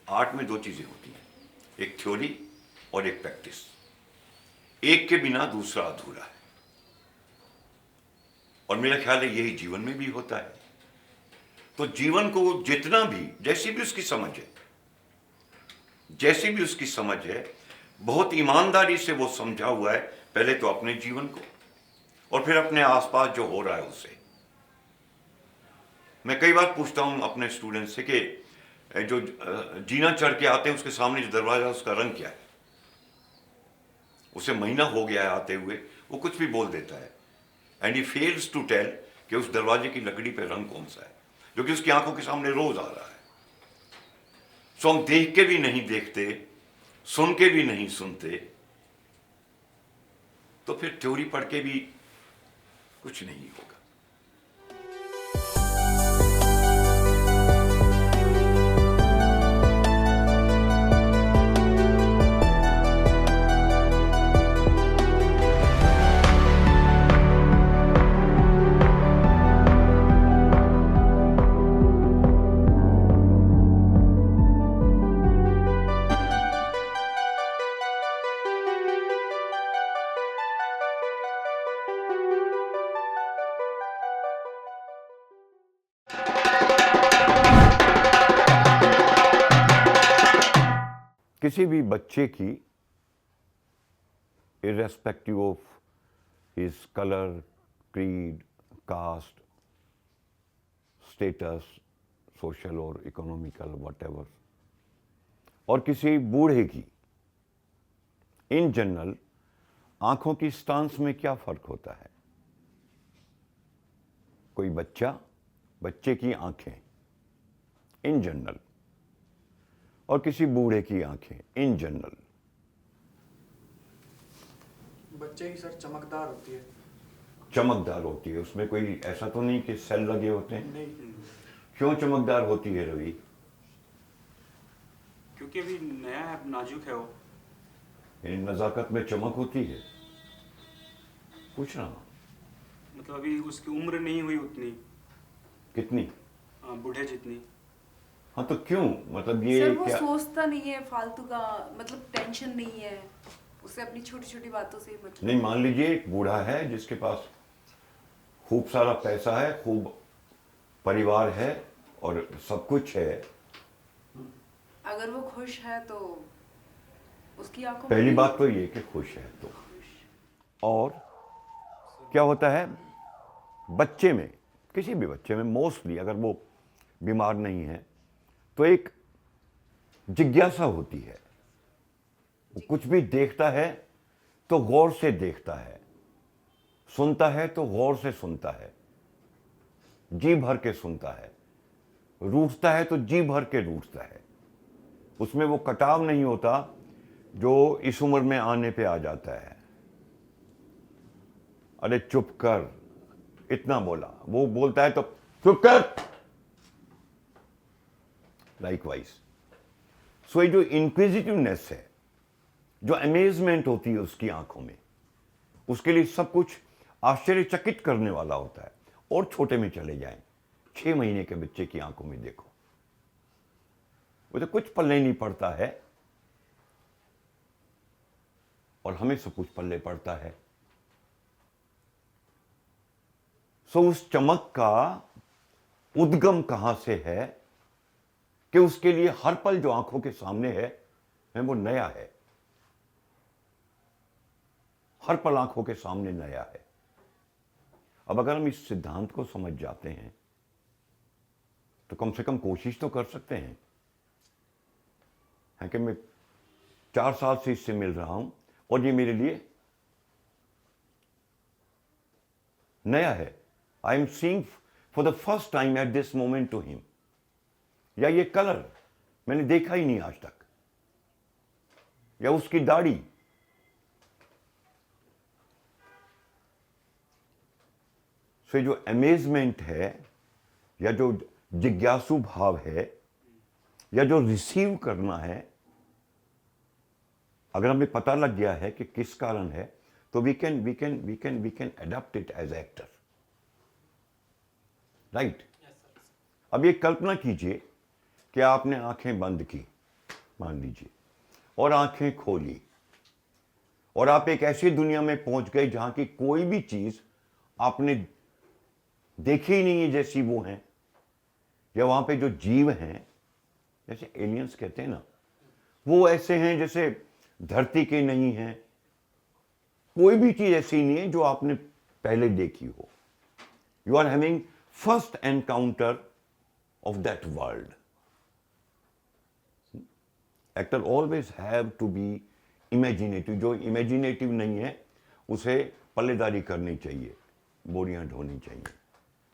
Art में दो चीजें होती हैं, एक थ्योरी और एक प्रैक्टिस। एक के बिना दूसरा अधूरा है, और मेरा ख्याल है यही जीवन में भी होता है। तो जीवन को जितना भी, जैसी भी उसकी समझ है, जैसी भी उसकी समझ है, बहुत ईमानदारी से वो समझा हुआ है, पहले तो अपने जीवन को और फिर अपने आसपास जो हो रहा है उसे। मैं कई बार पूछता हूं अपने स्टूडेंट से कि जो जीना चढ़ के आते हैं उसके सामने जो दरवाजा उसका रंग क्या है। उसे महीना हो गया है आते हुए, वो कुछ भी बोल देता है, and he fails to tell कि उस दरवाजे की लकड़ी पे रंग कौन सा है, जो कि उसकी आंखों के सामने रोज आ रहा है। सो हम देख के भी नहीं देखते, सुन के भी नहीं सुनते, तो फिर थ्योरी पढ़ के भी कुछ नहीं होगा। किसी भी बच्चे की irrespective of his color, creed, caste, status, social or economical, whatever, और किसी बूढ़े की इन जनरल आंखों की स्टांस में क्या फर्क होता है? कोई बच्चे की आंखें इन जनरल और किसी बूढ़े की आंखें इन जनरल। बच्चे की सर चमकदार होती है। चमकदार होती है, उसमें कोई ऐसा तो नहीं कि सेल लगे होते हैं? नहीं। क्यों चमकदार होती है रवि? क्योंकि अभी नया है, नाजुक है वो। यानी नजाकत में चमक होती है? पूछ रहा हूं। मतलब अभी उसकी उम्र नहीं हुई उतनी। कितनी? बूढ़े जितनी। हाँ तो क्यों, मतलब ये सर वो क्या? सोचता नहीं है फालतू का, मतलब टेंशन नहीं है उसे, अपनी छोटी छोटी बातों से ही मतलब। नहीं, मान लीजिए एक बूढ़ा है जिसके पास खूब सारा पैसा है, खूब परिवार है और सब कुछ है, अगर वो खुश है तो उसकी आंखों पहली में बात तो ये कि खुश है तो। और क्या होता है बच्चे में, किसी भी बच्चे में मोस्टली, अगर वो बीमार नहीं है तो एक जिज्ञासा होती है। वो कुछ भी देखता है तो गौर से देखता है, सुनता है तो गौर से सुनता है, जी भर के सुनता है, रूठता है तो जी भर के रूठता है। उसमें वो कटाव नहीं होता जो इस उम्र में आने पे आ जाता है। अरे चुप कर, इतना बोला, वो बोलता है तो चुप कर। लाइकवाइज सो ये जो इंक्विजिटिवनेस है, जो अमेजमेंट होती है उसकी आंखों में, उसके लिए सब कुछ आश्चर्यचकित करने वाला होता है। और छोटे में चले जाएं, 6 महीने के बच्चे की आंखों में देखो, वो तो कुछ पल्ले नहीं पड़ता है, और हमें सब कुछ पल्ले पड़ता है। सो उस चमक का उद्गम कहां से है कि उसके लिए हर पल जो आंखों के सामने है वो नया है, हर पल आंखों के सामने नया है। अब अगर हम इस सिद्धांत को समझ जाते हैं तो कम से कम कोशिश तो कर सकते हैं, है कि मैं 4 साल से इससे मिल रहा हूं और ये मेरे लिए नया है। I am seeing for the first time at this moment to him. या ये कलर मैंने देखा ही नहीं आज तक, या उसकी दाढ़ी, से जो अमेजमेंट है या जो जिज्ञासु भाव है या जो रिसीव करना है, अगर हमें पता लग गया है कि किस कारण है, तो we can adopt it as actor, right? अब ये कल्पना कीजिए कि आपने आंखें बंद की मान लीजिए, और आंखें खोली और आप एक ऐसी दुनिया में पहुंच गए जहां की कोई भी चीज आपने देखी ही नहीं है जैसी वो है, या वहां पे जो जीव हैं, जैसे एलियंस कहते हैं ना, वो ऐसे हैं जैसे धरती के नहीं हैं, कोई भी चीज ऐसी नहीं है जो आपने पहले देखी हो. You are having first encounter of that world. Actor always have to be imaginative. जो इमेजिनेटिव नहीं है उसे पल्लेदारी करनी चाहिए, बोरियां ढोनी चाहिए,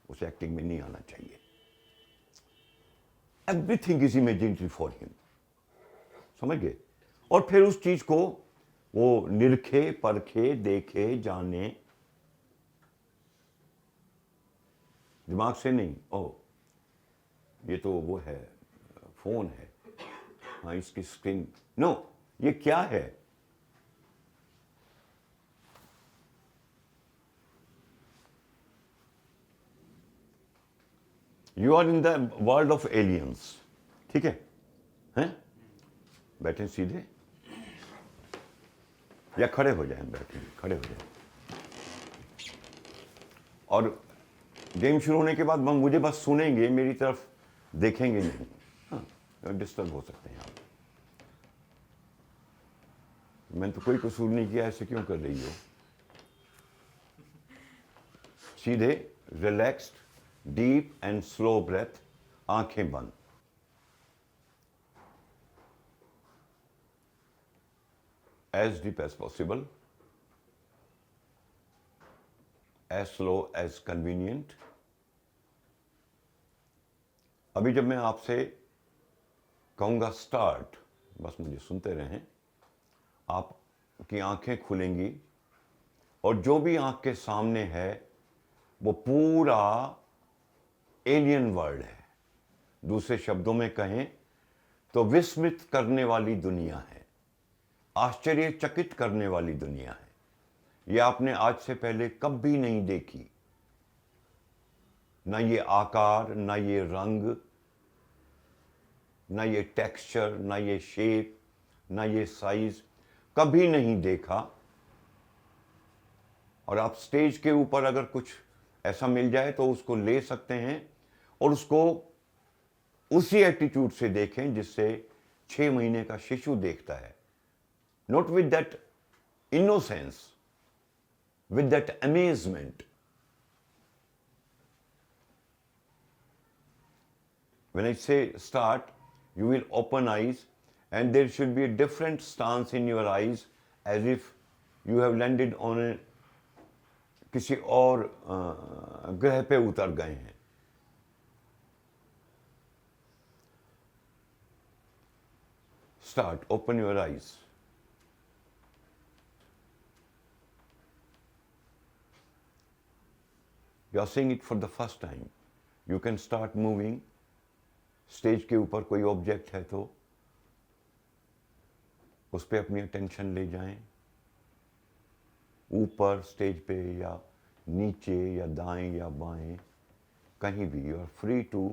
उसे एक्टिंग में नहीं आना चाहिए. Everything is imaginative for him. समझ गए? और फिर उस चीज को वो निरखे, परखे, देखे, जाने, दिमाग से नहीं. ओ, ये तो वो है, फोन है, हाँ इसकी स्क्रीन, नो, ये क्या है? You are in the world of aliens. ठीक है? हैं? बैठे सीधे या खड़े हो जाएं. बैठे, खड़े हो जाएं. और गेम शुरू होने के बाद मुझे बस सुनेंगे, मेरी तरफ देखेंगे नहीं. हाँ, डिस्टर्ब हो सकते हैं आप. मैंने तो कोई कसूर नहीं किया, ऐसे क्यों कर रही हो? सीधे, relaxed, deep and slow breath, आंखें बंद. As deep as possible, as slow as convenient. अभी जब मैं आपसे कहूंगा स्टार्ट, बस मुझे सुनते रहें. आपकी आंखें खुलेंगी और जो भी आंख के सामने है वो पूरा एलियन वर्ल्ड है. दूसरे शब्दों में कहें तो विस्मित करने वाली दुनिया है, आश्चर्यचकित करने वाली दुनिया है. यह आपने आज से पहले कभी नहीं देखी. ना ये आकार, ना ये रंग, ना ये टेक्सचर, ना ये शेप, ना ये साइज, कभी नहीं देखा. और आप स्टेज के ऊपर अगर कुछ ऐसा मिल जाए तो उसको ले सकते हैं और उसको उसी एटीट्यूड से देखें जिससे 6 महीने का शिशु देखता है. Not with that innocence, with that amazement. When I say start, you will open eyes and there should be a different stance in your eyes as if you have landed on a किसी और ग्रह पे उतर गए हैं. Start, open your eyes. You are seeing it for the first time. You can start moving. Stage के ऊपर कोई ऑब्जेक्ट है तो उस पर अपनी अटेंशन ले जाएं. ऊपर स्टेज पे या नीचे या दाएं या बाएं, कहीं भी you are free to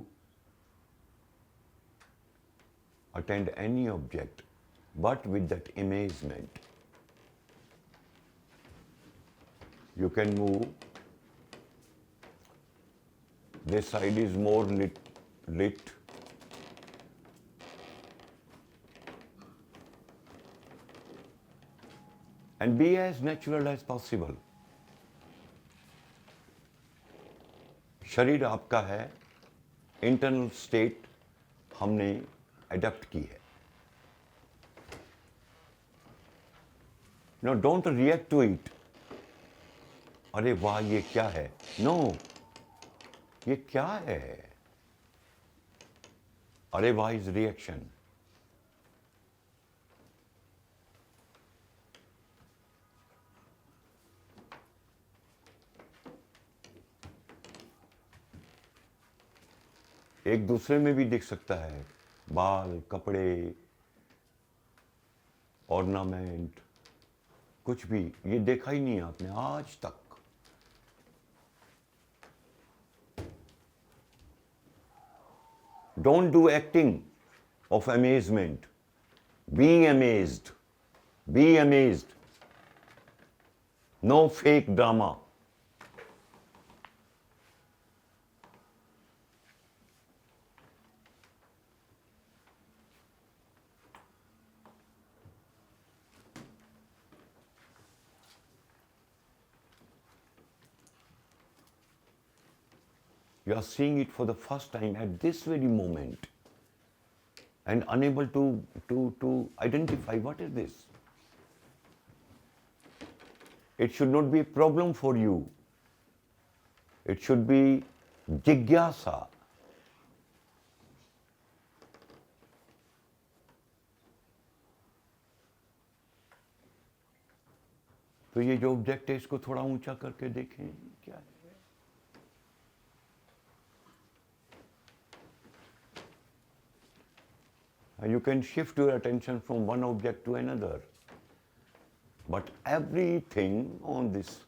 attend any object, but with that amazement. You can move. This side is more lit. And be as natural as possible. शरीर आपका है, इंटरनल स्टेट हमने अडॉप्ट की है. No, don't react to it. अरे वाह ये क्या है? नो, ये क्या है? अरे वाह इज रिएक्शन. एक दूसरे में भी दिख सकता है. बाल, कपड़े, ऑर्नामेंट, कुछ भी ये देखा ही नहीं आपने आज तक. Don't do acting of amazement. Be amazed. Be amazed. No fake drama. You are seeing it for the first time at this very moment and unable to identify what is this. It should not be a problem for you. It should be jigyasa. तो ये जो object है इसको थोड़ा ऊंचा करके देखें क्या है. And you can shift your attention from one object to another. But everything on this,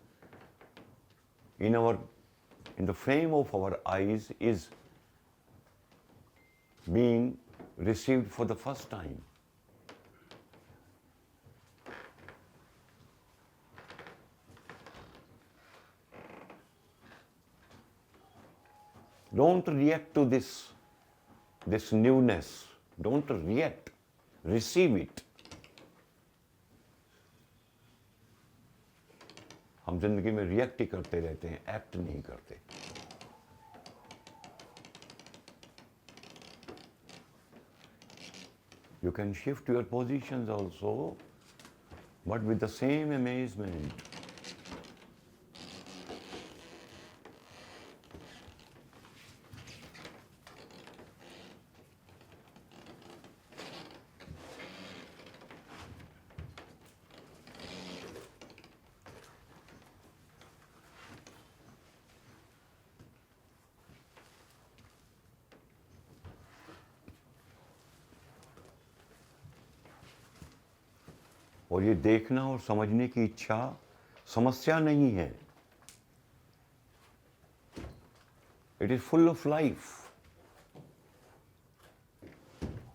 in the frame of our eyes, is being received for the first time. Don't react to this newness. Don't react. Receive it. हम जिंदगी में react ही करते रहते हैं, act नहीं करते. You can shift your positions also, but with the same amazement. और ये देखना और समझने की इच्छा समस्या नहीं है. It is full of life,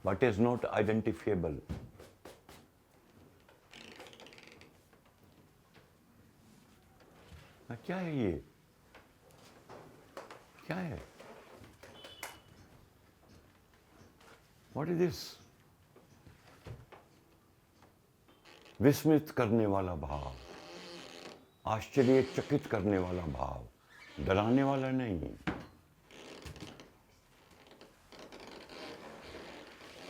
but is not identifiable. क्या है ये? क्या है? What is this? विस्मित करने वाला भाव, आश्चर्यचकित करने वाला भाव, डराने वाला नहीं.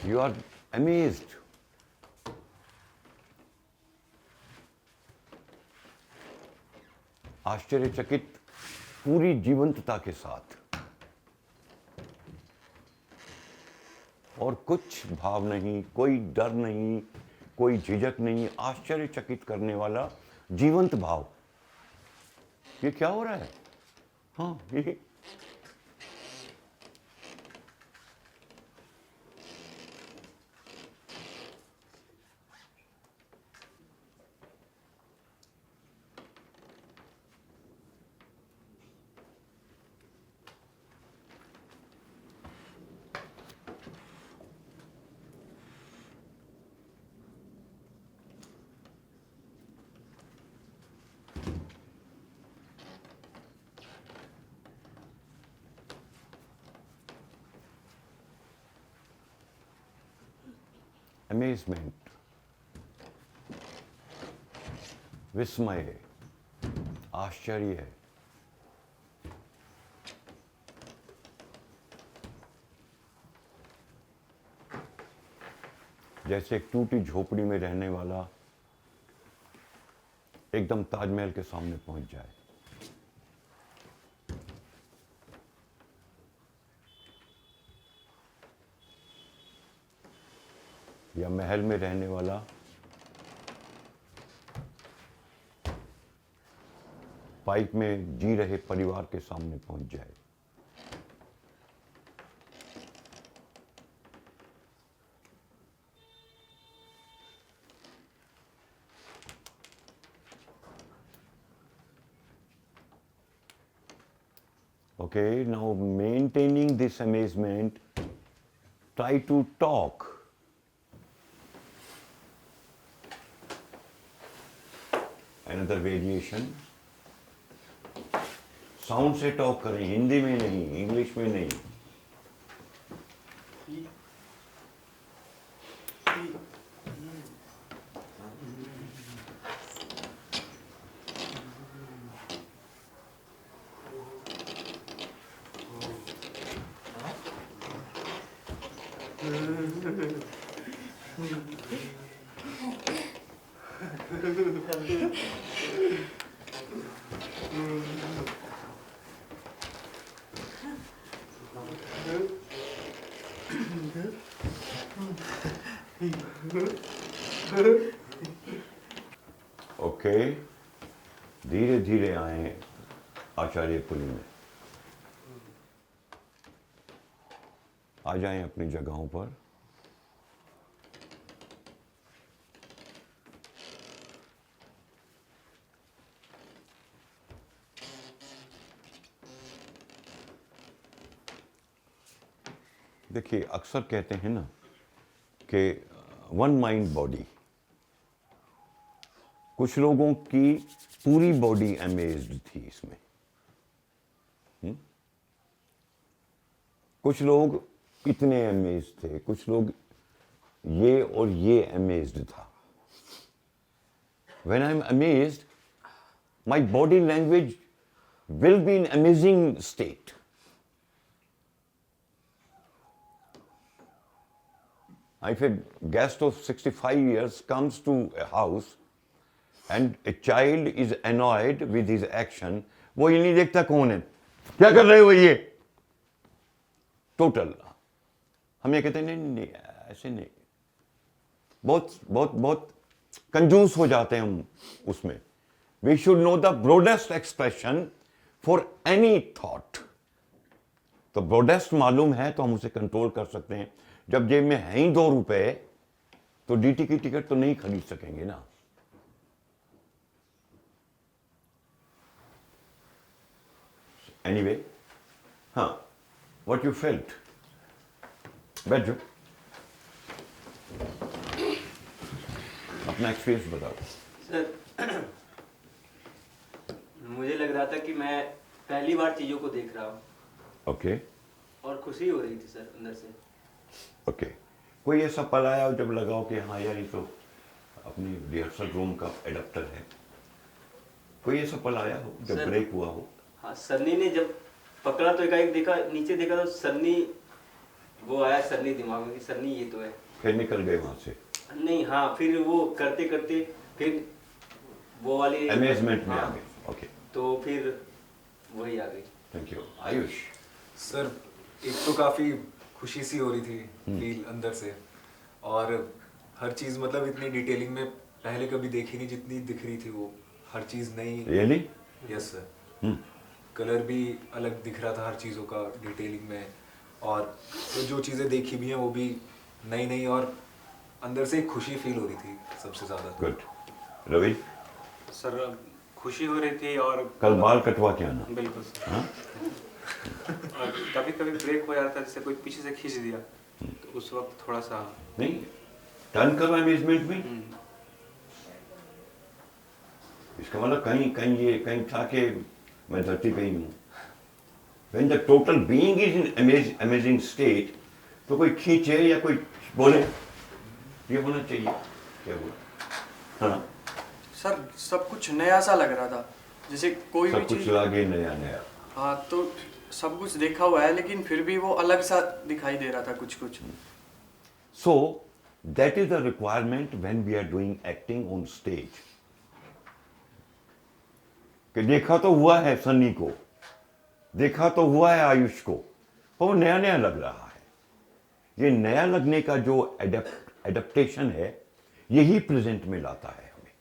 You are amazed. आश्चर्यचकित पूरी जीवंतता के साथ, और कुछ भाव नहीं, कोई डर नहीं, कोई झिझक नहीं, आश्चर्यचकित करने वाला जीवंत भाव. ये क्या हो रहा है? हाँ, ये amazement, विस्मय, आश्चर्य. जैसे एक टूटी झोपड़ी में रहने वाला एकदम ताजमहल के सामने पहुंच जाए. या महल में रहने वाला पाइप में जी रहे परिवार के सामने पहुंच जाए. Okay, now maintaining this amazement, try to talk. Another variation. Sound से टॉक करें, हिंदी में नहीं, इंग्लिश में नहीं। ओके, धीरे धीरे आए आचार्य पुरी में। आ जाएं अपनी जगहों पर। देखिए, अक्सर कहते हैं ना कि वन माइंड बॉडी। कुछ लोगों की पूरी बॉडी अमेज्ड थी इसमें। कुछ लोग इतने अमेज्ड थे, कुछ लोग ये और ये अमेज्ड था। When I'm amazed, my body language will be in amazing state. If a guest of 65 years comes to a house and a child is annoyed with his action, वो ये नहीं देखता कौन है, क्या कर रहे हो ये, टोटल। हम ये कहते हैं नहीं नहीं ऐसे नहीं, बहुत बहुत बहुत कंजूस हो जाते हैं हम उसमें। We should know the broadest expression for any thought. तो ब्रॉडेस्ट मालूम है तो हम उसे कंट्रोल कर सकते हैं। जब जेब में है ही 2 रुपए तो डीटी की टिकट तो नहीं खरीद सकेंगे ना। एनीवे, हाँ, व्हाट यू फेल्ट, बैठ जाओ, अपना एक्सपीरियंस बताओ। सर, मुझे लग रहा था कि मैं पहली बार चीजों को देख रहा हूँ। ओके और खुशी हो रही थी सर अंदर से। ओके, कोई ऐसा पल आया जब लगाओ कि हाँ यार ये तो अपनी रिहर्सल रूम का एडेप्टर है? कोई ऐसा पल आया हो जब सर, ब्रेक हुआ हो? हाँ, सन्नी ने जब पकड़ा तो एकाएक देखा, नीचे देखा तो सन्नी, वो आया सन्नी दिमाग में कि सन्नी ये तो है। फिर निकल गए वहां से? नहीं, हाँ, फिर वो करते करते फिर वो वाली अमेजमेंट में आ हाँ, गए। ओके, तो फिर वही आ गई। Thank you. आयुष? सर, एक तो काफी खुशी सी हो रही थी फील अंदर से, और हर चीज मतलब इतनी डिटेलिंग में पहले कभी देखी नहीं जितनी दिख रही थी। वो हर चीज नई। रियली? यस सर, कलर भी अलग दिख रहा था हर चीजों का डिटेलिंग में, और तो जो चीजें देखी भी हैं वो भी नई नई, और अंदर से एक खुशी फील हो रही थी सबसे ज्यादा। गुड। रवि? सर खुशी हो रही थी और कल बाल कटवा के आना। बिल्कुल सर। हाँ? और कभी कभी ब्रेक हो जाता है, जैसे कोई पीछे से खींच दिया तो उस वक्त थोड़ा सा नहीं, टर्न करो अमेजमेंट में। इसका मतलब कहीं कहीं ये कहीं था कि मैं धरती पे ही हूँ। When the total being is in amazing state, तो कोई खींचे या कोई बोले ये होना चाहिए, क्या बोला? हाँ, सर सब कुछ नया सा लग रहा था, जैसे कोई भी सब कुछ चीज। लागे नया नया। हाँ, तो सब कुछ देखा हुआ है लेकिन फिर भी वो अलग सा दिखाई दे रहा था कुछ कुछ। So that is the requirement when we are doing acting on stage. कि देखा तो हुआ है सन्नी को, देखा तो हुआ है आयुष को, पर वो नया नया लग रहा है। ये नया लगने का जो एडेप्टेशन है, यही प्रेजेंट में लाता है हमें।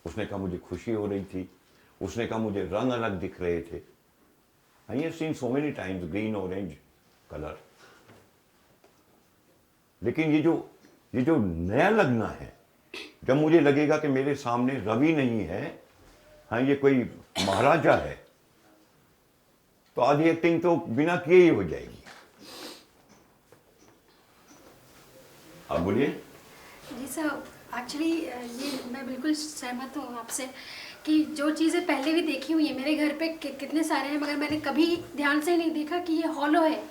उसने कहा मुझे खुशी हो रही थी, उसने कहा मुझे रंग अलग दिख रहे थे। I have seen so many times green, orange color. लेकिन ये जो नया लगना है, जब मुझे लगेगा कि मेरे सामने रवि नहीं है, हाँ ये कोई महाराजा है, तो आधी एक्टिंग तो बिना किए ही हो जाएगी। आप बोलिए। जी सर, एक्चुअली ये मैं बिल्कुल सहमत हूँ आपसे कि जो चीज़ें पहले भी देखी हुई है मेरे घर पे कितने सारे हैं, मगर मैंने कभी ध्यान से नहीं देखा कि ये हॉलो है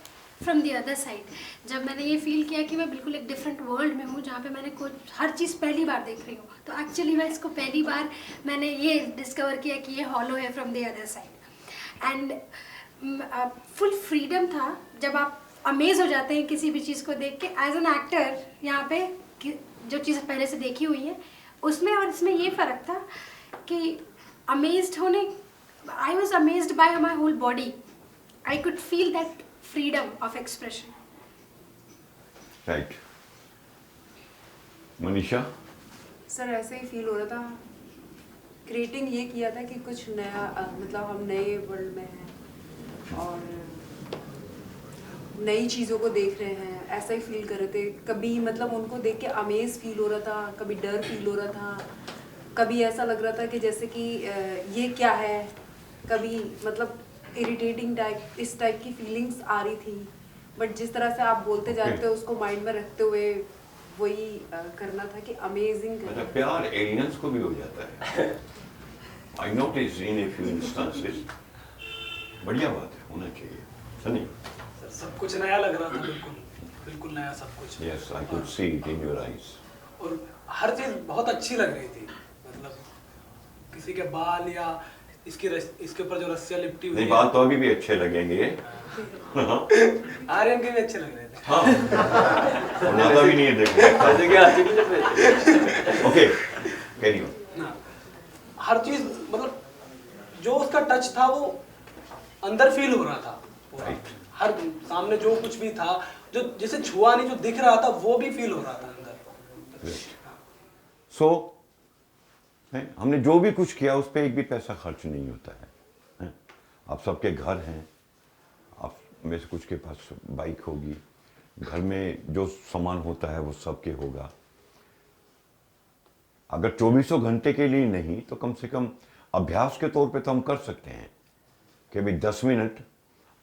फ्रॉम द अदर साइड। जब मैंने ये फील किया कि मैं बिल्कुल एक डिफरेंट वर्ल्ड में हूँ जहाँ पे मैंने कुछ हर चीज़ पहली बार देख रही हूँ, तो एक्चुअली मैं इसको पहली बार मैंने ये डिस्कवर किया कि ये हॉलो है from the other side. And full freedom था। जब आप अमेज हो जाते हैं किसी भी चीज़ को देख के एज एन एक्टर, यहाँ पे जो चीज़ पहले से देखी हुई है उसमें और इसमें ये फ़र्क था कि अमेज्ड होने, I was amazed by my whole body, I could feel that freedom of expression. Right. Manisha. Sir ऐसे ही फील हो रहा था, क्रिएटिंग ये किया था कि कुछ नया, मतलब हम नए वर्ल्ड में हैं और नई चीज़ों को देख रहे हैं, ऐसा ही फील कर रहे थे। कभी मतलब उनको देख के अमेज फील हो रहा था, कभी डर फील हो रहा था, कभी ऐसा लग रहा था कि जैसे कि ये क्या है, कभी मतलब इरिटेटिंग टाइप, इस टाइप की फीलिंग्स आ रही थी। बट जिस तरह से आप बोलते जा रहे थे उसको माइंड में रखते हुए वही करना था कि अमेजिंग मतलब प्यार एलियंस को भी हो जाता है। I notice in a few instances. बढ़िया बात है, होना चाहिए। सनी। सब कुछ नया लग रहा था, बिल्कुल बिल्कुल नया सब कुछ। Yes, I could see it in your eyes. और हर चीज बहुत अच्छी लग रही थी, मतलब किसी के बाल या इसके ऊपर जो रस्सियां लिपटी हुई नहीं, बाल तो अभी भी अच्छे लगेंगे। आर्यन के भी अच्छे लग रहे थे। हाँ, नाता भी नहीं है देखो। Okay, carry on. ना, हर चीज मतलब जो उसका टच था वो अंदर फील हो रहा था पूरा। Right. हर सामने जो कुछ भी था, जो जिसे छुआ नहीं, जो दिख रहा था वो भी फील हो रहा था अंदर। सो हमने जो भी कुछ किया उस पर एक भी पैसा खर्च नहीं होता है। आप सबके घर हैं, आप में से कुछ के पास बाइक होगी, घर में जो सामान होता है वो सबके होगा। अगर 24 घंटे के लिए नहीं तो कम से कम अभ्यास के तौर पे तो हम कर सकते हैं कि भाई 10 मिनट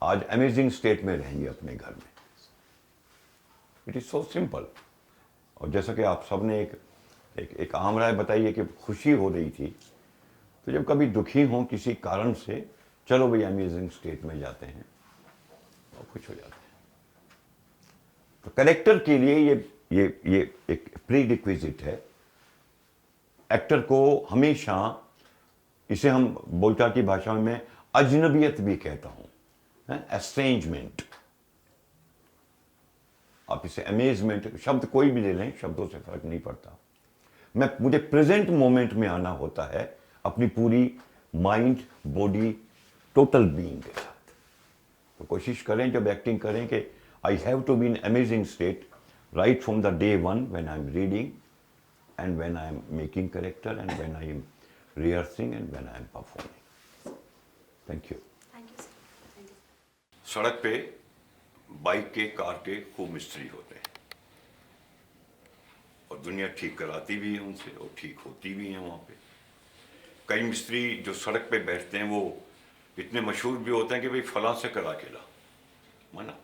आज अमेजिंग स्टेट में रहेंगे अपने घर में। It is so simple. और जैसा कि आप सब ने एक आम राय बताई है कि खुशी हो रही थी, तो जब कभी दुखी हों किसी कारण से, चलो भाई अमेजिंग स्टेट में जाते हैं और खुश हो जाते हैं। तो कैरेक्टर के लिए ये एक प्री रिक्विजिट है। एक्टर को हमेशा, इसे हम बोलचाल की भाषा में अजनबियत भी कहता हूं, एस्ट्रेंजमेंट। आप इसे अमेजमेंट शब्द कोई भी ले लें, शब्दों से फर्क नहीं पड़ता। मुझे प्रेजेंट मोमेंट में आना होता है अपनी पूरी माइंड, बॉडी, टोटल बीइंग के साथ। तो कोशिश करें जब एक्टिंग करें कि I have to be in amazing state right from the day one when I am reading and when I am making character and when I am rehearsing and when I am performing. Thank you. Thank you sir. सड़क पे bike के, car के खूब मिस्त्री होते हैं और दुनिया ठीक कराती भी है उनसे और ठीक होती भी है वहाँ पे। कई मिस्त्री जो सड़क पे बैठते हैं वो इतने मशहूर भी होते हैं कि भाई फलां से करा के ला, माना।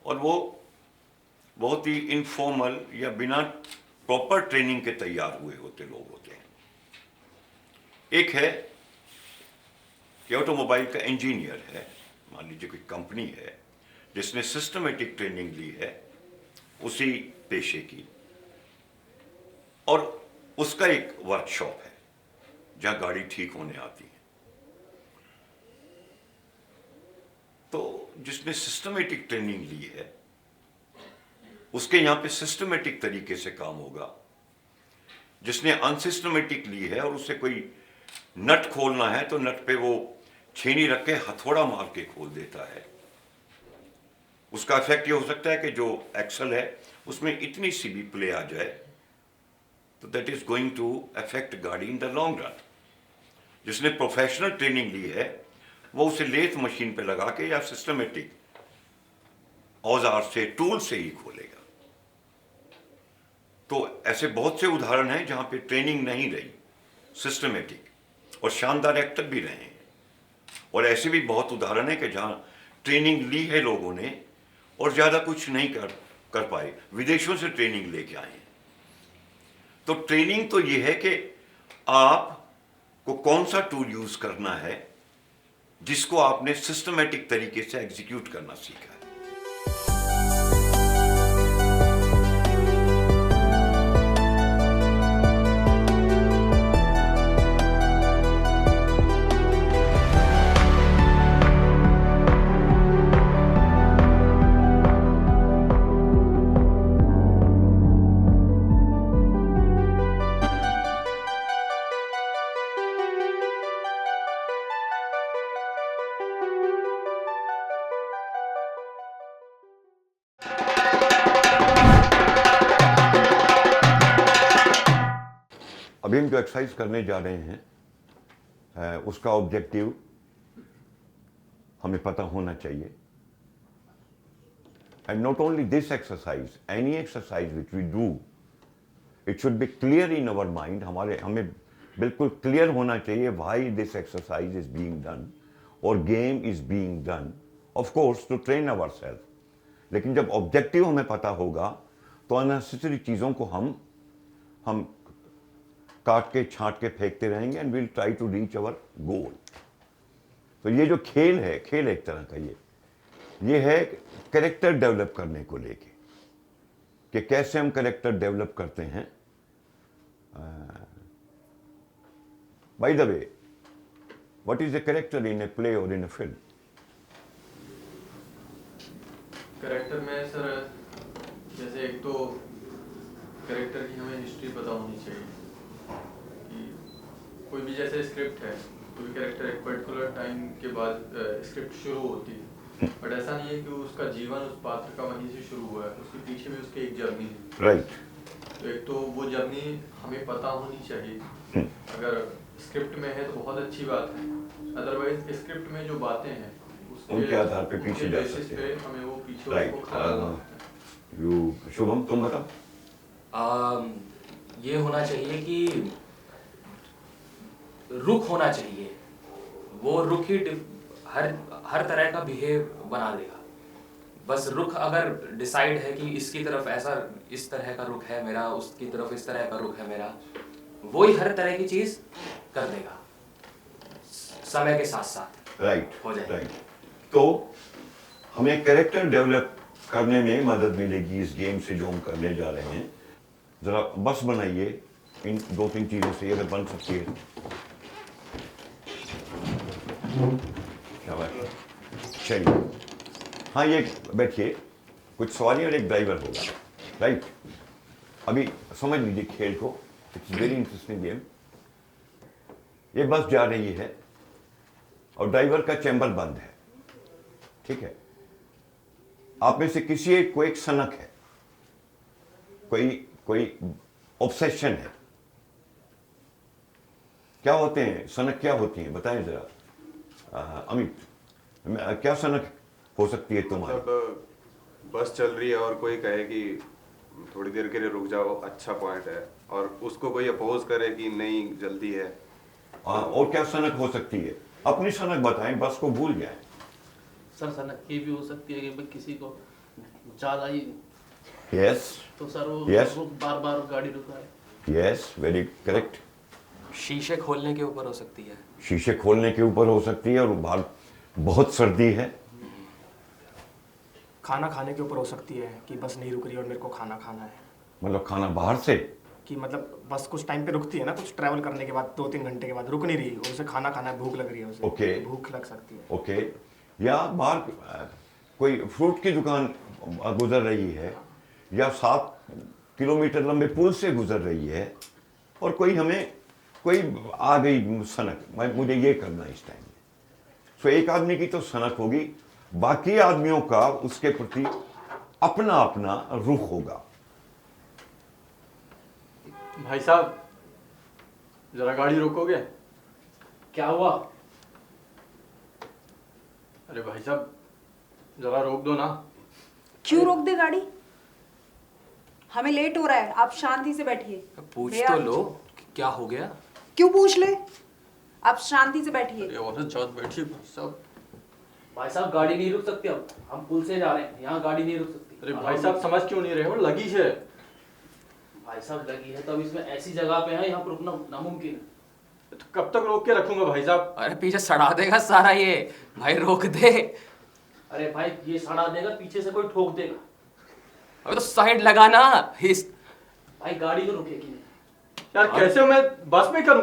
और वो बहुत ही इनफॉर्मल या बिना प्रॉपर ट्रेनिंग के तैयार हुए होते लोग होते हैं। एक है कि ऑटोमोबाइल का इंजीनियर है, मान लीजिए कोई कंपनी है जिसने सिस्टमेटिक ट्रेनिंग ली है उसी पेशे की, और उसका एक वर्कशॉप है जहां गाड़ी ठीक होने आती है। तो जिसने सिस्टमेटिक ट्रेनिंग ली है उसके यहां पे सिस्टमेटिक तरीके से काम होगा। जिसने अनसिस्टमेटिक ली है और उसे कोई नट खोलना है तो नट पे वो छेनी रख के हथौड़ा मार के खोल देता है। उसका इफेक्ट ये हो सकता है कि जो एक्सल है उसमें इतनी सी भी प्ले आ जाए तो that is going to affect गाड़ी इन द लॉन्ग रन। जिसने प्रोफेशनल ट्रेनिंग ली है वो उसे लेथ मशीन पे लगा के या सिस्टमेटिक औजार से, टूल से ही खोलेगा। तो ऐसे बहुत से उदाहरण हैं जहां पे ट्रेनिंग नहीं रही, सिस्टमेटिक, और शानदार एक्टर भी रहे हैं। और ऐसे भी बहुत उदाहरण है कि जहां ट्रेनिंग ली है लोगों ने और ज्यादा कुछ नहीं कर कर पाए, विदेशों से ट्रेनिंग लेके आए हैं। तो ट्रेनिंग तो ये है कि आपको कौन सा टूल यूज करना है जिसको आपने सिस्टमेटिक तरीके से एग्जीक्यूट करना सीखा है। अभी हम जो एक्सरसाइज करने जा रहे हैं उसका ऑब्जेक्टिव हमें पता होना चाहिए। And not only this exercise, any exercise which we do, it should be clear in our mind. हमें बिल्कुल क्लियर होना चाहिए why this exercise is being done और game is being done, of course to train our self. लेकिन जब objective हमें पता होगा तो अननेसेसरी चीज़ों को हम काट के छांट के फेंकते रहेंगे and will try to reach our goal. तो ये जो खेल है, खेल एक तरह का ये है कैरेक्टर डेवलप करने को लेके, कि कैसे हम कैरेक्टर डेवलप करते हैं। By the way, what is a character in a play और इन ए फिल्म? कैरेक्टर में सर, जैसे एक तो कैरेक्टर की हमें हिस्ट्री पता होनी चाहिए कि कोई भी जैसे स्क्रिप्ट है, कोई कैरेक्टर एक पर्टिकुलर टाइम के बाद स्क्रिप्ट शुरू होती है, बट ऐसा नहीं है कि उसका जीवन उस पात्र का वहीं से शुरू हुआ है, उसके पीछे भी उसकी एक जर्नी है। राइट। तो एक तो वो जर्नी हमें पता होनी चाहिए। अगर स्क्रिप्ट में है तो बहुत अच्छी बात है, अदरवाइज स्क्रिप्ट में जो बातें हैं उनके आधार पे पीछे जा बेसिस सकते पे हैं। हमें वो पीछे राइट। उसको खड़ा करना होता है। शुभम, तुम बताओ। ये होना चाहिए कि रुख होना चाहिए, वो रुख ही हर तरह का बिहेव बना देगा। बस रुख अगर डिसाइड है कि इसकी तरफ ऐसा इस तरह का रुख है मेरा, उसकी तरफ इस तरह का रुख है मेरा, वो ही हर तरह की चीज कर देगा समय के साथ साथ। राइट, हो जाएगा। राइट। तो हमें कैरेक्टर डेवलप करने में मदद मिलेगी इस गेम से जो हम करने जा रहे हैं। जरा बस बनाइए इन 2-3 चीजों से, अगर बन सकती है। क्या बात है, चलिए। हाँ, ये बैठिए, कुछ सवारी और एक ड्राइवर होगा। राइट। अभी समझ लीजिए खेल को, इट्स वेरी इंटरेस्टिंग गेम। ये बस जा रही है और ड्राइवर का चैम्बर बंद है, ठीक है। आप में से किसी एक को एक सनक है, कोई ऑब्सेशन है। क्या होते हैं सनक, क्या होती हैं बताएं जरा। अमित, क्या सनक हो सकती है तुम्हारी? मतलब बस चल रही है और कोई कहे कि थोड़ी देर के लिए रुक जाओ, अच्छा पॉइंट है, और उसको कोई अपोज करे कि नहीं जल्दी है। और क्या सनक हो सकती है? अपनी सनक बताएं, बस को भूल जाए। सर सनक ये भी हो सकती है कि किसी को ज्यादा ही यस, तो सर वो Yes. बार बार गाड़ी रुकाए। Yes, very correct. शीशे खोलने के ऊपर हो सकती है। शीशे खोलने के ऊपर हो सकती है, और बाहर बहुत सर्दी है। खाना खाने के ऊपर हो सकती है कि बस नहीं रुक रही और मेरे को खाना खाना है। मतलब खाना बाहर से, कि मतलब बस कुछ टाइम पे रुकती है ना, कुछ ट्रैवल करने के बाद 2-3 घंटे के बाद रुक नहीं रही, और उसे खाना खाना है, भूख लग रही है उसे। ओके। भूख लग सकती है। ओके। या बाहर कोई फ्रूट की दुकान गुजर रही है, या 7 किलोमीटर लंबे पुल से गुजर रही है, और कोई आ गई सनक, मुझे ये करना है इस टाइम में। सो एक आदमी की तो सनक होगी, बाकी आदमियों का उसके प्रति अपना अपना रुख होगा। भाई साहब, जरा गाड़ी रोकोगे? क्या हुआ? अरे भाई साहब, जरा रोक दो ना। क्यों रोक दे गाड़ी? हमें लेट हो रहा है, आप शांति से बैठिए। पूछ भैया, तो लो क्या हो गया। क्यों पूछ ले? आप शांति से बैठिए। अरे औरत जात बैठी भाई साहब। भाई साहब गाड़ी नहीं रुक सकती, अब हम पुल से जा रहे हैं, यहाँ गाड़ी नहीं रुक सकती। अरे भाई साहब समझ क्यों नहीं रहे हो, लगी है भाई साहब लगी है तो अब इसमें ऐसी जगह पे है, यहाँ पर रुकना नामुमकिन है। तो कब तक रोक के रखूंगा भाई साहब? अरे पीछे सड़ा देगा सारा ये, भाई रोक दे। अरे भाई ये सड़ा देगा, पीछे से कोई ठोक देगा। अबे तो साइड लगाना। भाई गाड़ी तो रुकेगी नहीं यार कैसे मैं बस में करूं?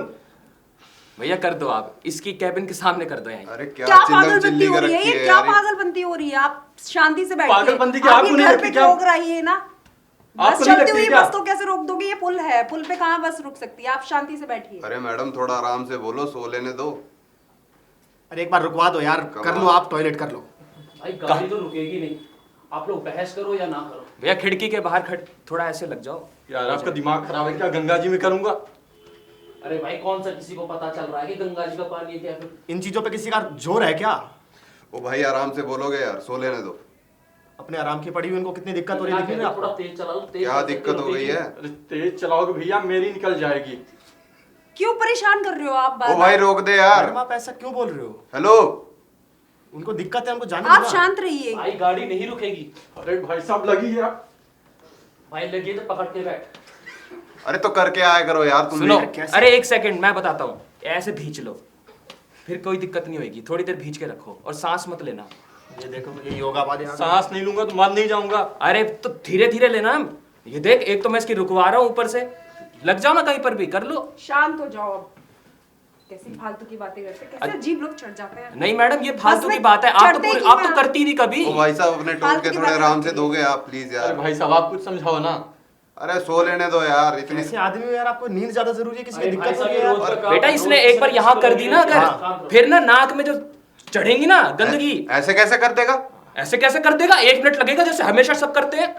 भैया कर दो आप, इसकी कैबिन के सामने कर दो यहीं। अरे क्या पागलपंती हो रही है ये? क्या पागलपंती हो रही है? आप शांति से बैठिए। पागलपंती की आप आपको ये नहीं घर लगती पे क्या? रोक रही है ना, बस आपको नहीं चलती लगती हुई क्या? बस तो कैसे रोक दोगे? ये पुल है, पुल पे कहाँ बस रुक सकती है? आप शांति से बैठिए। अरे मैडम थोड़ा आराम से बोलो, सो लेने दो। अरे एक बार रुकवा दो यार, कर लो आप, टॉयलेट कर लो। भाई गाड़ी तो रुकेगी नहीं, आप लोग बहस करो या ना करो। भैया खिड़की के बाहर खड़ थोड़ा ऐसे लग जाओ। यार आपका दिमाग खराब है क्या? गंगा जी में करूंगा? अरे भाई कौन सा किसी को पता चल रहा है कि गंगा जी का पानी है क्या? फिर इन चीजों पे किसी का जोर है क्या? ओ भाई आराम से बोलोगे यार, सो लेने दो। अपने आराम की पड़ी हुई उनको कितनी दिक्कत हो रही है, दिख थोड़ा तेज चलाओ। क्या दिक्कत हो गई है? अरे तेज चलाओगे भैया, मेरी निकल जाएगी। क्यों परेशान कर रहे हो आप? ओ भाई रोक दे यार। मैडम आप ऐसा क्यों बोल रहे हो? हेलो, उनको दिक्कत है, उनको जाने आप दो ना। शांत रहिए। भाई गाड़ी नहीं रुकेगी। अरे भाई साहब लगी है। भाई लगी तो पकड़ के बैठ। अरे तो करके आया करो यार तुम। सुनो, अरे एक सेकंड मैं बताता हूँ, ऐसे भींच लो, फिर कोई दिक्कत नहीं होगी। थोड़ी देर भींच के रखो और सांस मत लेना। ये देखो ये योगा वाले सांस नहीं लूंगा तो मर नहीं जाऊंगा। अरे तो धीरे धीरे लेना। ये देख, एक तो मैं इसकी रुकवा रहा हूँ, ऊपर से लग जाओ ना कहीं पर भी, कर लो। शांत हो जाओ अब। कैसी फालतू की बातें करते हैं, कैसे अजीब लोग चढ़ जाते हैं। नहीं मैडम ये फालतू की बात है, आप तो करती नहीं कभी। ओ भाई साहब अपने टोन के थोड़े आराम से दोगे आप प्लीज यार। अरे भाई साहब आप कुछ समझाओ ना। अरे सो लेने दो यार। इतनी ऐसे आदमी हो यार, आपको नींद ज्यादा जरूरी है, किसी की दिक्कत हो रही है यार। बेटा इसने एक बार यहाँ कर दी ना अगर, फिर ना नाक में जो चढ़ेंगी ना गंदगी। ऐसे कैसे कर देगा? ऐसे कैसे कर देगा? 1 मिनट लगेगा जैसे हमेशा सब करते हैं।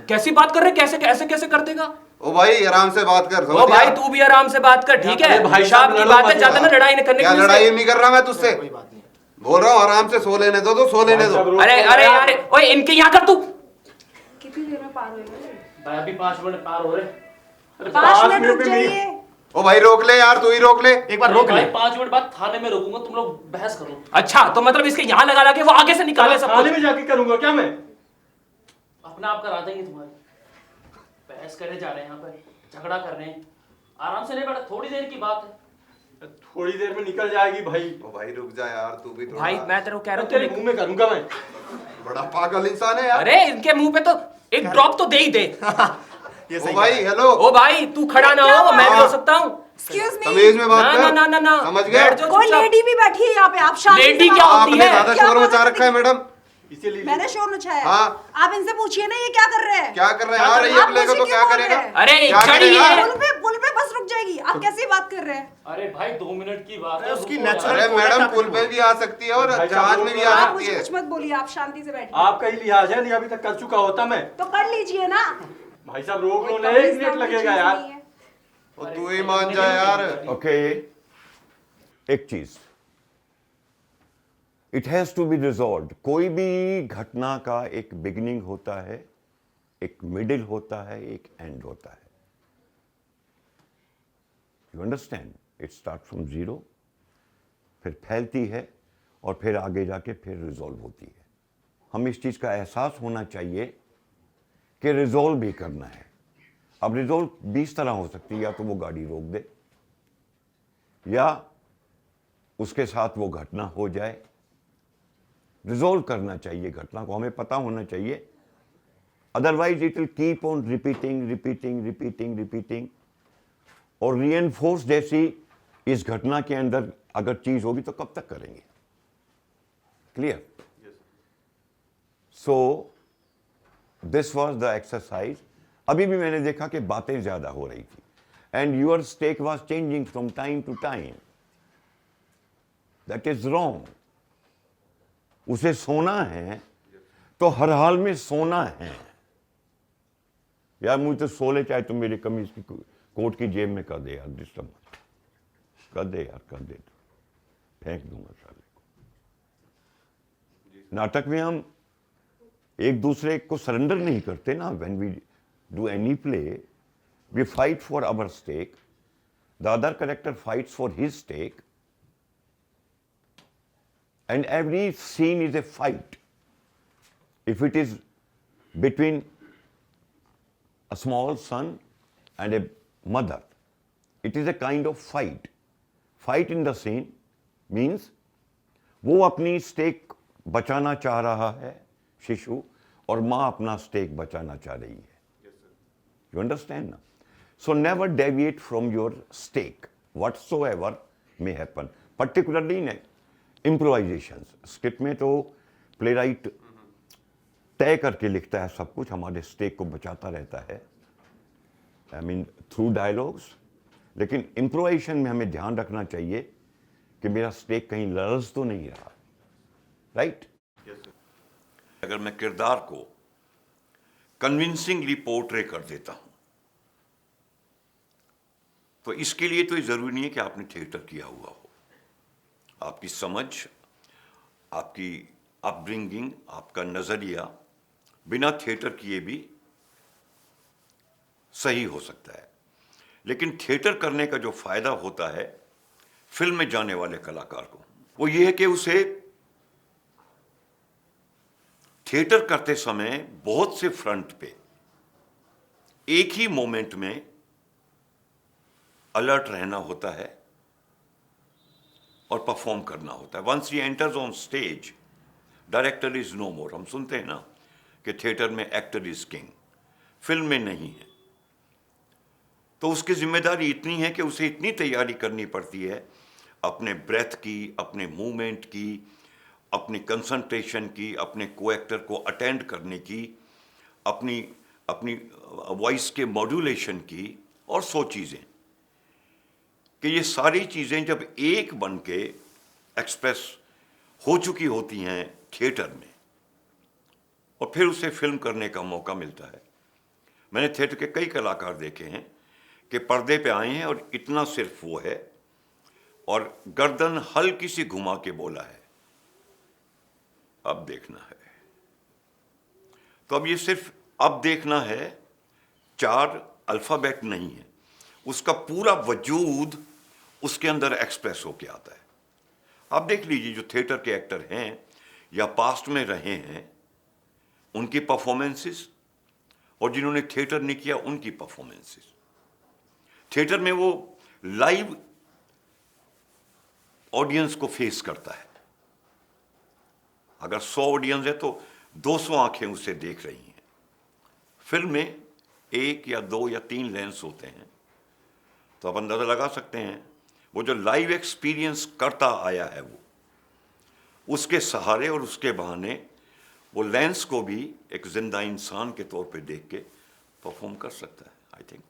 कैसी बात कर रहे? कैसे ऐसे कैसे कर देगा? ओ भाई आराम से बात कर। ओ भाई तू भी आराम से बात कर, ठीक है? भाई पेशाब की बात है, ज्यादा ना लड़ाई नहीं करने क्या की। लड़ाई नहीं कर रहा मैं तुझसे, बोल रहा हूँ आराम से सो लेने दो, तो सो लेने दो। अरे अरे अरे ओए इनके यहाँ कर तू। कितनी देर में पार होएगा? भाई अभी 5 मिनट पार हो रहे। 5 मिनट रुक जाइए। ओ भाई रोक ले यार, तू ही रोक ले। एक बार रोक ले। 5 मिनट बाद थाने में रोकूंगा, तुम लोग बहस करो। अच्छा तो मतलब इसके यहाँ लगा लगे वो आगे से निकाले सब थाने में जाके करूंगा क्या मैं? अपना आप करा देंगे तुम्हारे। बहस करे जा रहे हैं, यहाँ पे झगड़ा कर रहे हैं। आराम से नहीं बैठा, थोड़ी देर की बात है। थोड़ी देर में निकल जाएगी भाई। ओ भाई रुक जा यार, तू भी थोड़ा। भाई मैं तेरे को कह रहा हूँ तेरे मुंह में करूंगा मैं। बड़ा पागल इंसान है यार। अरे इनके मुंह पे तो एक ड्रॉप तो दे ही दे। ओ भाई हेलो। ओ भाई तू खड़ा ना हो, मैं भी हो सकता हूँ। Excuse me. तमीज में बात कर। ना ना ना, समझ गए? कोई लेडी भी बैठी है यहाँ पे, आप शांति से लेडी बात क्या करो। होती है? आपने ज्यादा शोर मचा रखा है मैडम, इसीलिए मैंने शोर मचाया? हाँ। आप इनसे पूछिए ना ये क्या कर रहे हैं? क्या कर रहे हैं? आ रही है अपने को तो क्या करेगा? अरे क्या जड़ी करेगा? है। पुल पे बस रुक जाएगी। आप कैसी बात कर रहे हैं? अरे भाई 2 मिनट की बात है। उसकी रुको यार। नेचुरल अरे मैडम पुल पे भी आ सकती है और जहाज में भी आ आप सकती मुझे है। कुछ मत बोलिए, आप शांति से बैठिए। आपका ही लिहाज है, नहीं अभी तक कर चुका होता मैं। तो कर लीजिए ना। भाई साहब रोक लो ना, कोई 1 मिनट लगेगा यार। और तू ही मान जा यार। ओके एक चीज, it has to be resolved. कोई भी घटना का एक बिगिनिंग होता है, एक मिडिल होता है, एक एंड होता है। You understand? It start from zero, फिर फैलती है और फिर आगे जाके फिर रिजॉल्व होती है। हम इस चीज का एहसास होना चाहिए कि रिजॉल्व भी करना है। अब रिजॉल्व 20 तरह हो सकती है, या तो वो गाड़ी रोक दे, या उसके साथ वो घटना हो जाए। रिजॉल्व करना चाहिए घटना को, हमें पता होना चाहिए, otherwise it will keep on repeating repeating repeating repeating. और रीएनफोर्स जैसी इस घटना के अंदर अगर चीज होगी तो कब तक करेंगे? Clear? So this was the exercise. अभी भी मैंने देखा कि बातें ज्यादा हो रही थी, and your stake was changing from time to time. That is wrong. उसे सोना है तो हर हाल में सोना है। यार मुझे तो सो ले, चाहे तुम मेरी कमीज की कोट की जेब में कर दे यार, डिस्टर्ब मत कर दे यार, कर दे, फेंक दूंगा साले को। नाटक में हम एक दूसरे को सरेंडर नहीं करते ना। When we do any play we fight for our stake, the other character fights for his stake, and every scene is a fight. If it is between a small son and a mother, it is a kind of fight. Fight in the scene means वो अपनी stake बचाना चाह रहा है शिशु, और माँ अपना स्टेक बचाना चाह रही है. You understand ना? So never deviate from your stake, whatsoever may happen. Particularly in improvisations. Script में तो प्लेराइट तय करके लिखता है सब कुछ, हमारे स्टेक को बचाता रहता है, आई मीन थ्रू डायलॉग्स. लेकिन इम्प्रोवाइजेशन में हमें ध्यान रखना चाहिए कि मेरा स्टेक कहीं लरज तो नहीं रहा. राइट? अगर मैं किरदार को कन्विंसिंगली पोर्ट्रे कर देता हूं, तो इसके लिए तो ये जरूरी नहीं है कि आपने थिएटर किया हुआ हो. आपकी समझ, आपकी अपब्रिंगिंग, आपका नजरिया बिना थिएटर किए भी सही हो सकता है. लेकिन थिएटर करने का जो फायदा होता है फिल्म में जाने वाले कलाकार को, वो ये है कि उसे थिएटर करते समय बहुत से फ्रंट पे एक ही मोमेंट में अलर्ट रहना होता है और परफॉर्म करना होता है. Once he enters on stage, director is no more. हम सुनते हैं ना कि थिएटर में एक्टर इज किंग, फिल्म में नहीं है. तो उसकी जिम्मेदारी इतनी है कि उसे इतनी तैयारी करनी पड़ती है अपने ब्रेथ की, अपने मूवमेंट की, अपनी कंसंट्रेशन की, अपने को एक्टर को अटेंड करने की, अपनी अपनी वॉइस के मॉड्यूलेशन की, और 100 चीज़ें, कि ये सारी चीज़ें जब एक बन के एक्सप्रेस हो चुकी होती हैं थिएटर में, और फिर उसे फिल्म करने का मौका मिलता है. मैंने थिएटर के कई कलाकार देखे हैं कि पर्दे पे आए हैं और इतना सिर्फ वो है, और गर्दन हल्की सी घुमा के बोला है अब देखना है. तो अब ये सिर्फ अब देखना है 4 अल्फ़ाबेट नहीं है, उसका पूरा वजूद उसके अंदर एक्सप्रेस होके आता है. आप देख लीजिए जो थिएटर के एक्टर हैं या पास्ट में रहे हैं, उनकी परफॉर्मेंसेस, और जिन्होंने थिएटर नहीं किया उनकी परफॉर्मेंसेस. थिएटर में वो लाइव ऑडियंस को फेस करता है. अगर 100 ऑडियंस है तो 200 आंखें उसे देख रही हैं. फिल्म में 1 या 2 या 3 लेंस होते हैं. तो आप अंदाजा लगा सकते हैं वो जो लाइव एक्सपीरियंस करता आया है, वो उसके सहारे और उसके बहाने वो लेंस को भी एक जिंदा इंसान के तौर पे देख के परफॉर्म कर सकता है. आई थिंक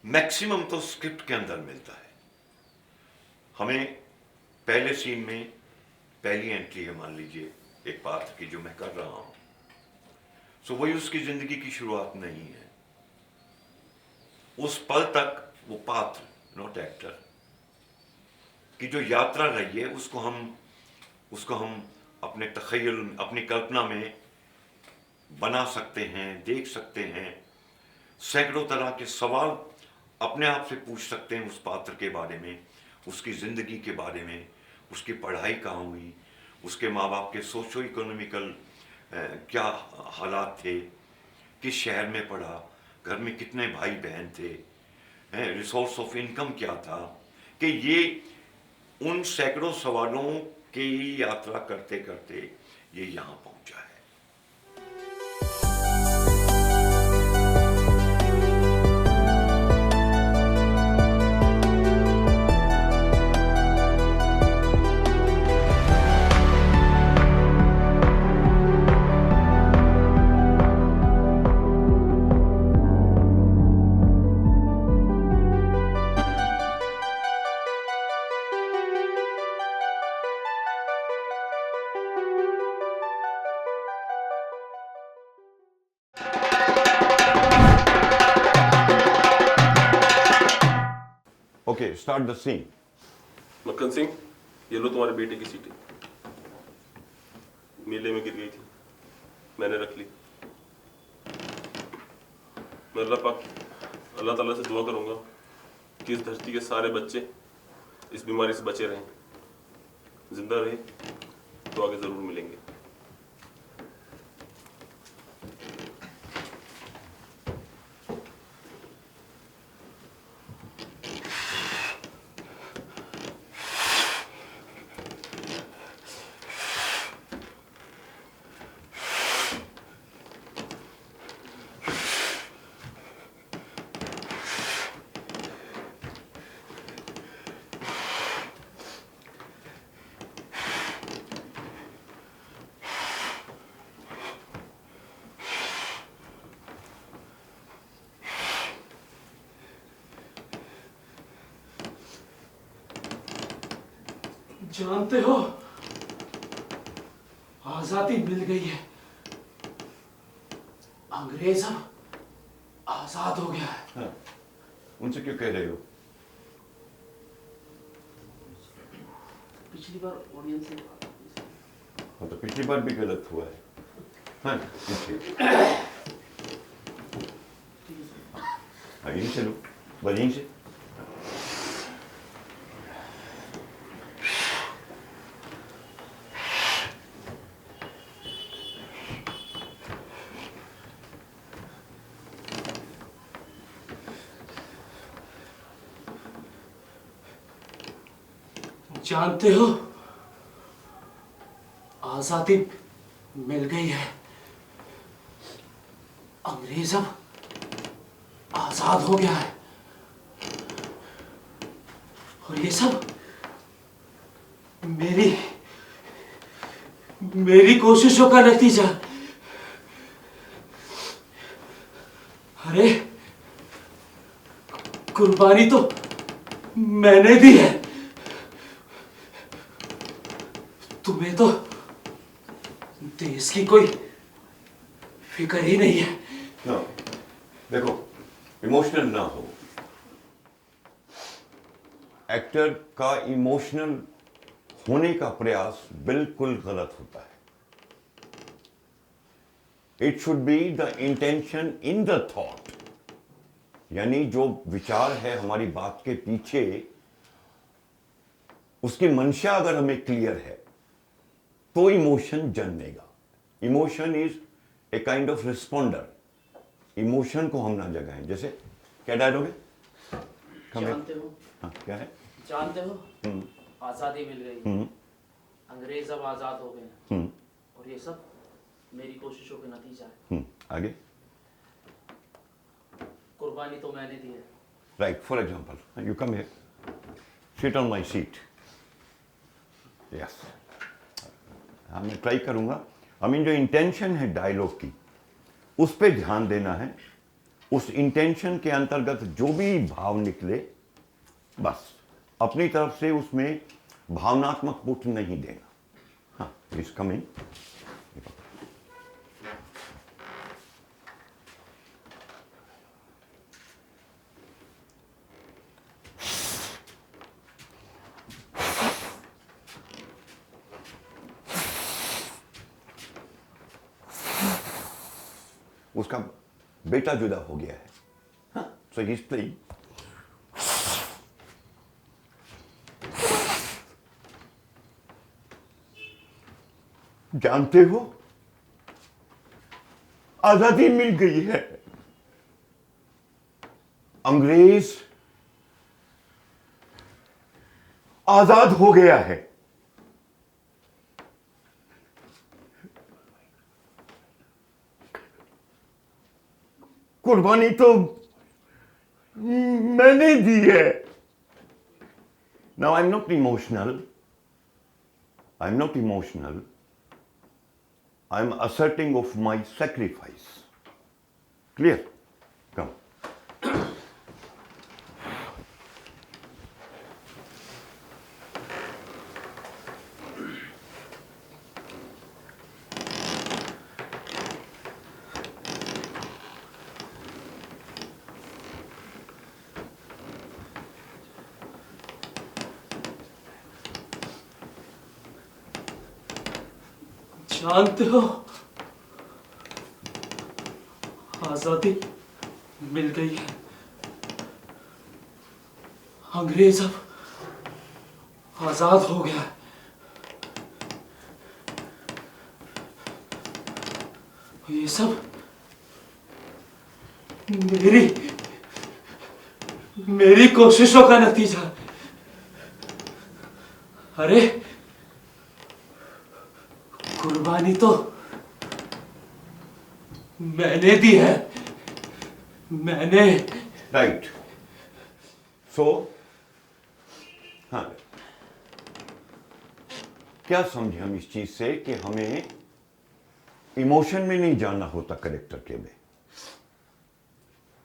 मैक्सिमम तो स्क्रिप्ट के अंदर मिलता है. हमें पहले सीन में पहली एंट्री है, मान लीजिए एक पात्र की जो मैं कर रहा हूं, सो वही उसकी जिंदगी की शुरुआत नहीं है. उस पल तक वो पात्र, नॉट एक्टर, की जो यात्रा रही है उसको हम अपने तख़य्युल, अपनी कल्पना में बना सकते हैं, देख सकते हैं. सैकड़ों तरह के सवाल अपने आप से पूछ सकते हैं उस पात्र के बारे में, उसकी ज़िंदगी के बारे में, उसकी पढ़ाई कहाँ हुई, उसके माँ बाप के सोशो इकोनॉमिकल क्या हालात थे, किस शहर में पढ़ा, घर में कितने भाई बहन थे, रिसोर्स ऑफ इनकम क्या था, कि ये उन सैकड़ों सवालों की यात्रा करते करते ये यहाँ पहुँचा है. Okay, start the scene. मक्खन सिंह, ये लो तुम्हारे बेटे की सीटें. मेले में गिर गई थी, मैंने रख ली. मैं अल्लाह ताला से दुआ करूंगा कि इस धरती के सारे बच्चे इस बीमारी से बचे रहें. जिंदा रहे तो आगे जरूर मिलेंगे। जानते हो, आजादी मिल गई है। अंग्रेज अब आजाद हो गया है। हाँ, उनसे क्यों कह रहे हो? पिछली बार ऑडियंस से हाँ, तो पिछली बार भी गलत हुआ है। हाँ, यहीं से लो, बस यहीं से। जानते हो, आजादी मिल गई है। अंग्रेज अब आजाद हो गया है और ये सब मेरी कोशिशों का नतीजा। अरे, कुर्बानी तो मैंने दी है, तुम्हें तो देश की कोई फिक्र ही नहीं है। ना, देखो, इमोशनल ना हो। एक्टर का इमोशनल होने का प्रयास बिल्कुल गलत होता है। It should be the intention in the thought, यानी जो विचार है हमारी बात के पीछे, उसकी मंशा अगर हमें क्लियर है तो इमोशन जन्मेगा। Emotion is a kind of responder. Emotion को हम ना जगाएं। जैसे क्या डायलॉग है? जानते हो, हाँ, क्या है? जानते हो, आजादी मिल गई, अंग्रेज अब आजाद हो गए और ये सब मेरी कोशिशों के नतीजा है। आगे? कुर्बानी तो मैंने दी है। Right, for example you come here, sit on my seat. Yes, हाँ, मैं ट्राई करूंगा। जो इंटेंशन है डायलॉग की, उस पर ध्यान देना है। उस इंटेंशन के अंतर्गत जो भी भाव निकले, बस अपनी तरफ से उसमें भावनात्मक पुट नहीं देना। हाँ, प्लीज कम इन। उसका बेटा जुदा हो गया है। हाँ, सो ही इज प्लेइंग। जानते हो, आजादी मिल गई है। अंग्रेज आजाद हो गया है। कुर्बानी तो मैंने दी है। Now I am not emotional. I am asserting of my sacrifice. Clear? Come. जानते हो, आजादी मिल गई है। अंग्रेज अब आजाद हो गया। ये सब मेरी कोशिशों का नतीजा। अरे कुर्बानी तो मैंने दी है, मैंने। राइट। सो हाँ, क्या समझे हम इस चीज से कि हमें इमोशन में नहीं जाना होता कैरेक्टर के में।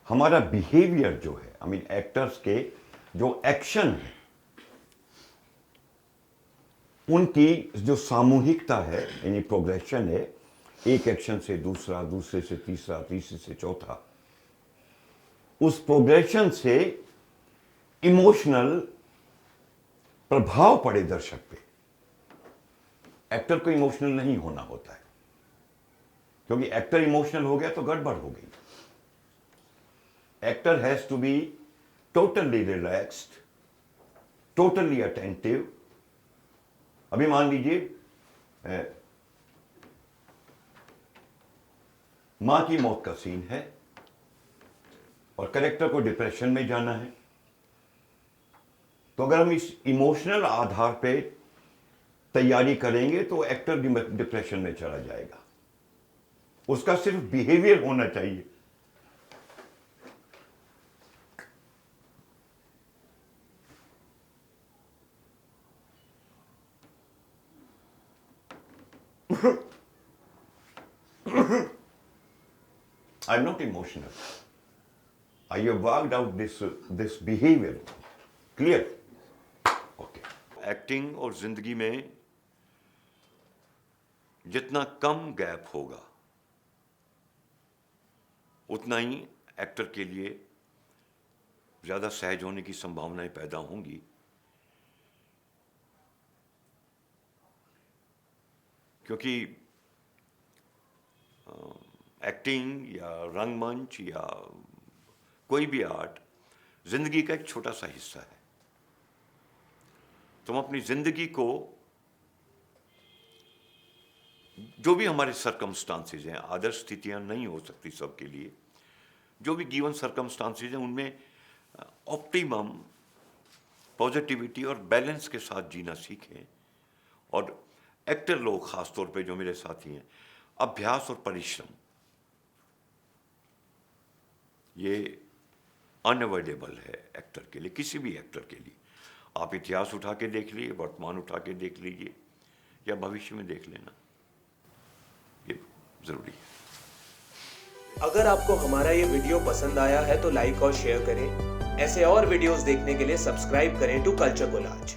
हमारा बिहेवियर जो है, आई मीन एक्टर्स के जो एक्शन है, उनकी जो सामूहिकता है, यानी प्रोग्रेशन है, एक एक्शन से दूसरा, दूसरे से तीसरा, तीसरे से चौथा, उस प्रोग्रेशन से इमोशनल प्रभाव पड़े दर्शक पे। एक्टर को इमोशनल नहीं होना होता है, क्योंकि एक्टर इमोशनल हो गया तो गड़बड़ हो गई। Actor has to be totally relaxed, totally attentive. अभी मान लीजिए मां की मौत का सीन है और कैरेक्टर को डिप्रेशन में जाना है, तो अगर हम इस इमोशनल आधार पे तैयारी करेंगे तो एक्टर डिप्रेशन में चला जाएगा। उसका सिर्फ बिहेवियर होना चाहिए। I'm not emotional. I have worked out this behavior. Clear? Okay. Acting और जिंदगी में जितना कम गैप होगा उतना ही एक्टर के लिए ज्यादा सहज होने की संभावनाएं पैदा होंगी। क्योंकि एक्टिंग या रंगमंच या कोई भी आर्ट जिंदगी का एक छोटा सा हिस्सा है। तुम अपनी जिंदगी को, जो भी हमारे सर्कमस्टांसेस हैं, आदर्श स्थितियां नहीं हो सकती सबके लिए, जो भी गिवन सर्कमस्टांसेस हैं उनमें ऑप्टिमम पॉजिटिविटी और बैलेंस के साथ जीना सीखें। और एक्टर लोग खास तौर पे जो मेरे साथी हैं, अभ्यास और परिश्रम ये अनअवॉइडेबल है एक्टर के लिए, किसी भी एक्टर के लिए। आप इतिहास उठा के देख लीजिए, वर्तमान उठा के देख लीजिए, या भविष्य में देख लेना, ये जरूरी है। अगर आपको हमारा ये वीडियो पसंद आया है तो लाइक और शेयर करें। ऐसे और वीडियोस देखने के लिए सब्सक्राइब करें टू कल्चर कोलाज।